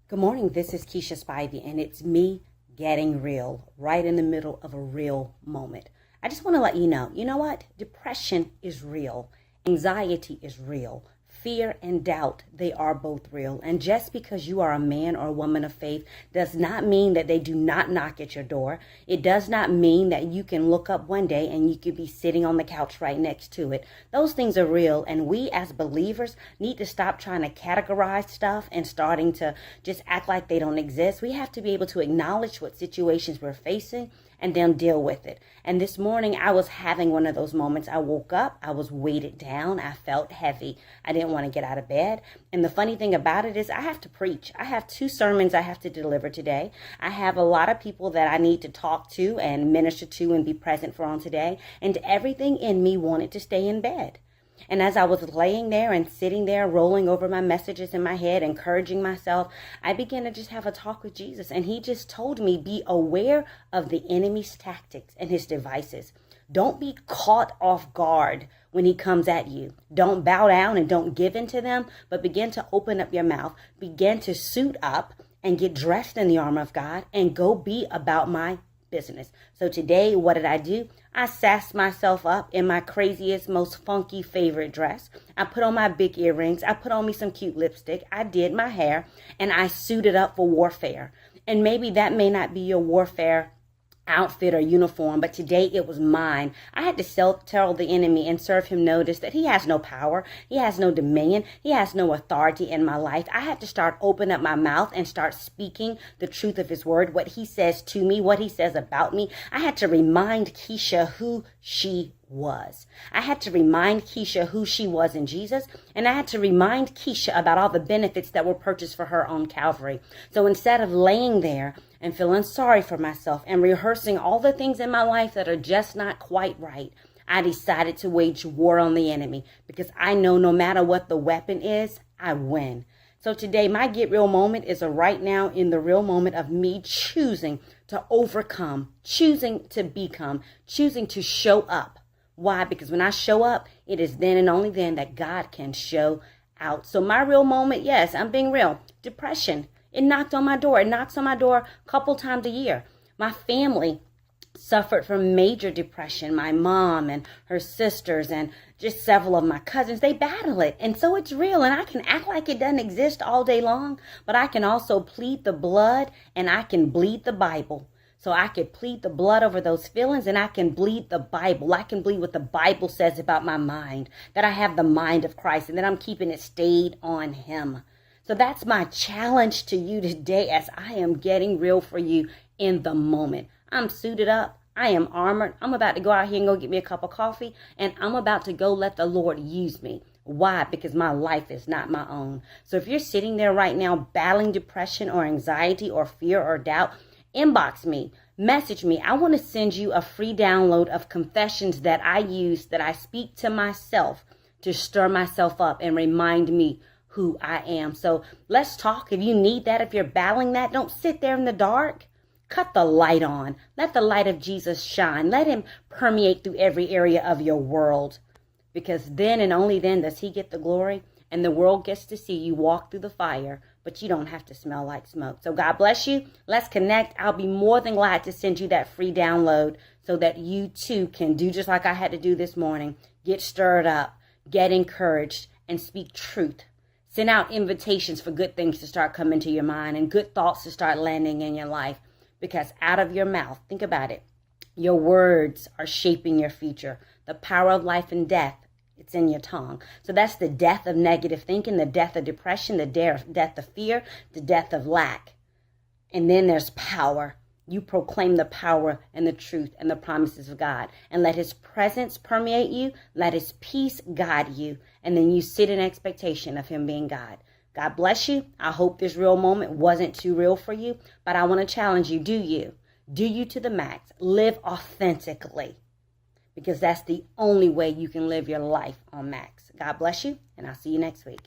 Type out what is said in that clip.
Good morning, this is Keisha Spivey, and it's me getting real, right in the middle of a real moment. I just want to let you know what? Depression is real. Anxiety is real. Fear and doubt, they are both real. And just because you are a man or a woman of faith does not mean that they do not knock at your door. It does not mean that you can look up one day and you could be sitting on the couch right next to it. Those things are real. And we as believers need to stop trying to categorize stuff and starting to just act like they don't exist. We have to be able to acknowledge what situations we're facing and then deal with it. And this morning I was having one of those moments. I woke up, I was weighted down, I felt heavy. I didn't want to get out of bed. And the funny thing about it is I have to preach. I have 2 sermons I have to deliver today. I have a lot of people that I need to talk to and minister to and be present for on today. And everything in me wanted to stay in bed. And as I was laying there and sitting there, rolling over my messages in my head, encouraging myself, I began to just have a talk with Jesus. And he just told me, be aware of the enemy's tactics and his devices. Don't be caught off guard when he comes at you. Don't bow down and don't give in to them, but begin to open up your mouth. Begin to suit up and get dressed in the armor of God and go be about my business. So today, what did I do? I sassed myself up in my craziest, most funky favorite dress. I put on my big earrings. I put on me some cute lipstick. I did my hair and I suited up for warfare. And maybe that may not be your warfare outfit or uniform, but today it was mine. I had to tell the enemy and serve him notice that he has no power, he has no dominion, he has no authority in my life. I had to start opening up my mouth and start speaking the truth of his word, what he says to me, what he says about me. I had to remind Keisha who she was. I had to remind Keisha who she was in Jesus, and I had to remind Keisha about all the benefits that were purchased for her on Calvary. So instead of laying there and feeling sorry for myself and rehearsing all the things in my life that are just not quite right, I decided to wage war on the enemy because I know no matter what the weapon is, I win. So today, my get real moment is a right now in the real moment of me choosing to overcome, choosing to become, choosing to show up. Why? Because when I show up, it is then and only then that God can show out. So my real moment, yes, I'm being real. Depression. It knocked on my door. It knocks on my door a couple times a year. My family suffered from major depression. My mom and her sisters and just several of my cousins, they battle it. And so it's real. And I can act like it doesn't exist all day long, but I can also plead the blood and I can bleed the Bible. So I could plead the blood over those feelings and I can bleed the Bible. I can bleed what the Bible says about my mind, that I have the mind of Christ and that I'm keeping it stayed on him. So that's my challenge to you today as I am getting real for you in the moment. I'm suited up. I am armored. I'm about to go out here and go get me a cup of coffee and I'm about to go let the Lord use me. Why? Because my life is not my own. So if you're sitting there right now battling depression or anxiety or fear or doubt, inbox me, message me. I want to send you a free download of confessions that I use, that I speak to myself to stir myself up and remind me who I am. So let's talk. If you need that, if you're battling that, don't sit there in the dark. Cut the light on. Let the light of Jesus shine. Let him permeate through every area of your world. Because then and only then does he get the glory and the world gets to see you walk through the fire, but you don't have to smell like smoke. So God bless you. Let's connect. I'll be more than glad to send you that free download so that you too can do just like I had to do this morning. Get stirred up, get encouraged, and speak truth. Send out invitations for good things to start coming to your mind and good thoughts to start landing in your life. Because out of your mouth, think about it, your words are shaping your future. The power of life and death, it's in your tongue. So that's the death of negative thinking, the death of depression, the death of fear, the death of lack. And then there's power. You proclaim the power and the truth and the promises of God. And let his presence permeate you. Let his peace guide you. And then you sit in expectation of him being God. God bless you. I hope this real moment wasn't too real for you. But I want to challenge you. Do you? Do you to the max. Live authentically. Because that's the only way you can live your life on max. God bless you. And I'll see you next week.